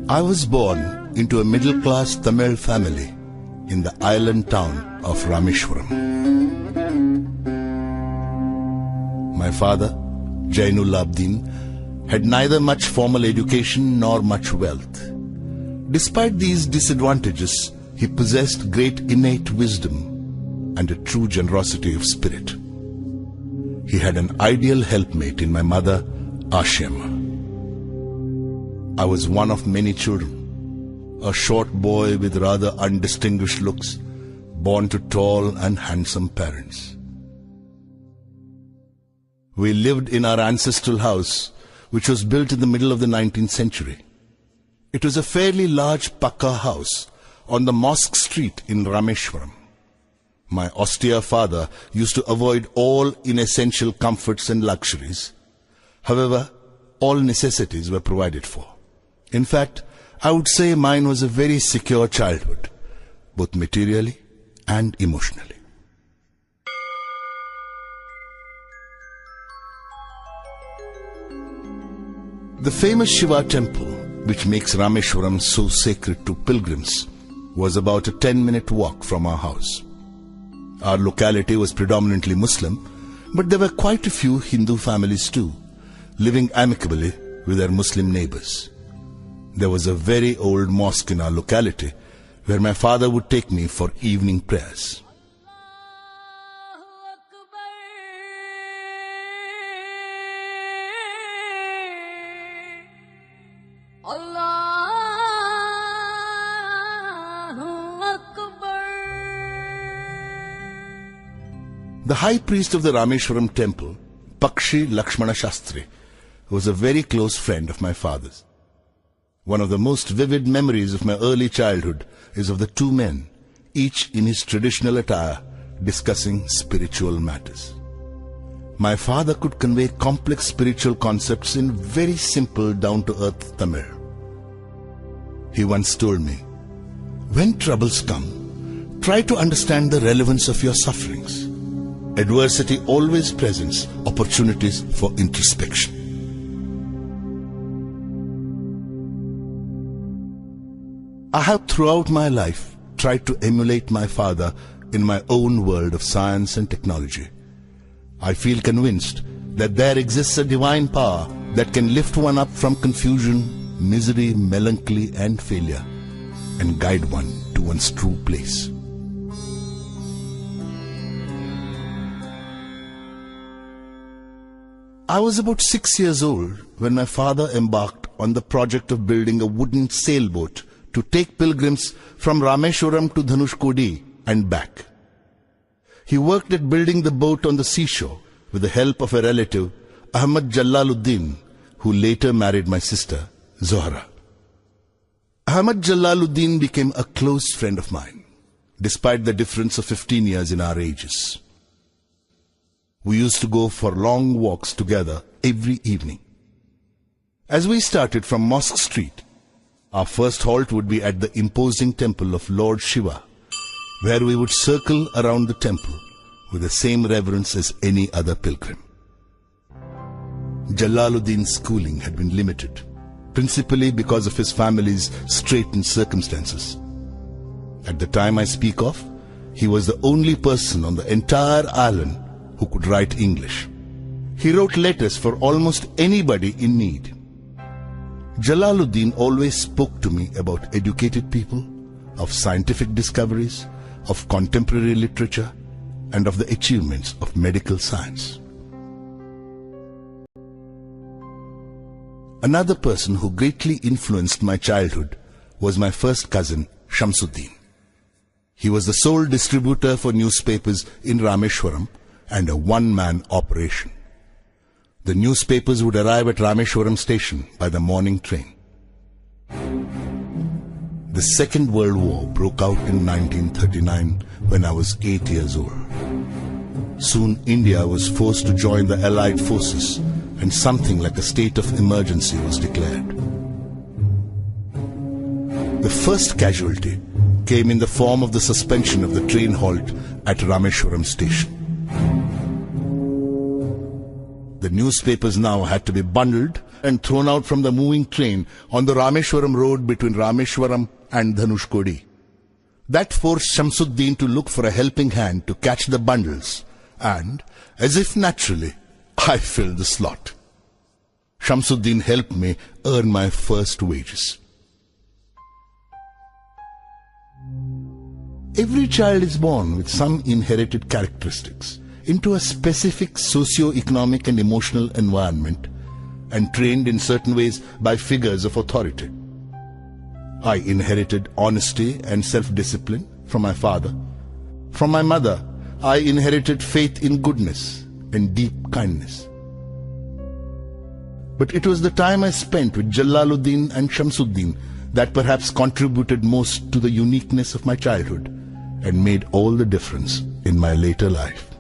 I was born into a middle-class Tamil family in the island town of Rameshwaram. My father, Jainul Abdin, had neither much formal education nor much wealth. Despite these disadvantages, he possessed great innate wisdom and a true generosity of spirit. He had an ideal helpmate in my mother, Ashima. I was one of many children, a short boy with rather undistinguished looks, born to tall and handsome parents. We lived in our ancestral house, which was built in the middle of the 19th century. It was a fairly large Pakka house on the Mosque Street in Rameshwaram. My austere father used to avoid all inessential comforts and luxuries. However, all necessities were provided for. In fact, I would say mine was a very secure childhood, both materially and emotionally. The famous Shiva temple, which makes Rameshwaram so sacred to pilgrims, was about a 10-minute walk from our house. Our locality was predominantly Muslim, but there were quite a few Hindu families too, living amicably with their Muslim neighbors. There was a very old mosque in our locality where my father would take me for evening prayers. The high priest of the Rameshwaram temple, Pakshi Lakshmana Shastri, was a very close friend of my father's. One of the most vivid memories of my early childhood is of the two men, each in his traditional attire, discussing spiritual matters. My father could convey complex spiritual concepts in very simple, down-to-earth Tamil. He once told me, "When troubles come, try to understand the relevance of your sufferings. Adversity always presents opportunities for introspection." I have throughout my life tried to emulate my father in my own world of science and technology. I feel convinced that there exists a divine power that can lift one up from confusion, misery, melancholy and failure and guide one to one's true place. I was about 6 years old when my father embarked on the project of building a wooden sailboat to take pilgrims from Rameshwaram to Dhanushkodi and back. He worked at building the boat on the seashore with the help of a relative, Ahmad Jalaluddin, who later married my sister, Zohra. Ahmad Jalaluddin became a close friend of mine, despite the difference of 15 years in our ages. We used to go for long walks together every evening. As we started from Mosque Street, our first halt would be at the imposing temple of Lord Shiva, where we would circle around the temple with the same reverence as any other pilgrim. Jalaluddin's schooling had been limited, principally because of his family's straitened circumstances. At the time I speak of, he was the only person on the entire island who could write English. He wrote letters for almost anybody in need. Jalaluddin always spoke to me about educated people, of scientific discoveries, of contemporary literature, and of the achievements of medical science. Another person who greatly influenced my childhood was my first cousin, Shamsuddin. He was the sole distributor for newspapers in Rameshwaram and a one-man operation. The newspapers would arrive at Rameshwaram station by the morning train. The Second World War broke out in 1939 when I was 8 years old. Soon India was forced to join the Allied forces and something like a state of emergency was declared. The first casualty came in the form of the suspension of the train halt at Rameshwaram station. The newspapers now had to be bundled and thrown out from the moving train on the Rameshwaram road between Rameshwaram and Dhanushkodi. That forced Shamsuddin to look for a helping hand to catch the bundles, and, as if naturally, I filled the slot. Shamsuddin helped me earn my first wages. Every child is born with some inherited characteristics into a specific socio-economic and emotional environment and trained in certain ways by figures of authority. I inherited honesty and self-discipline from my father. From my mother, I inherited faith in goodness and deep kindness. But it was the time I spent with Jalaluddin and Shamsuddin that perhaps contributed most to the uniqueness of my childhood and made all the difference in my later life.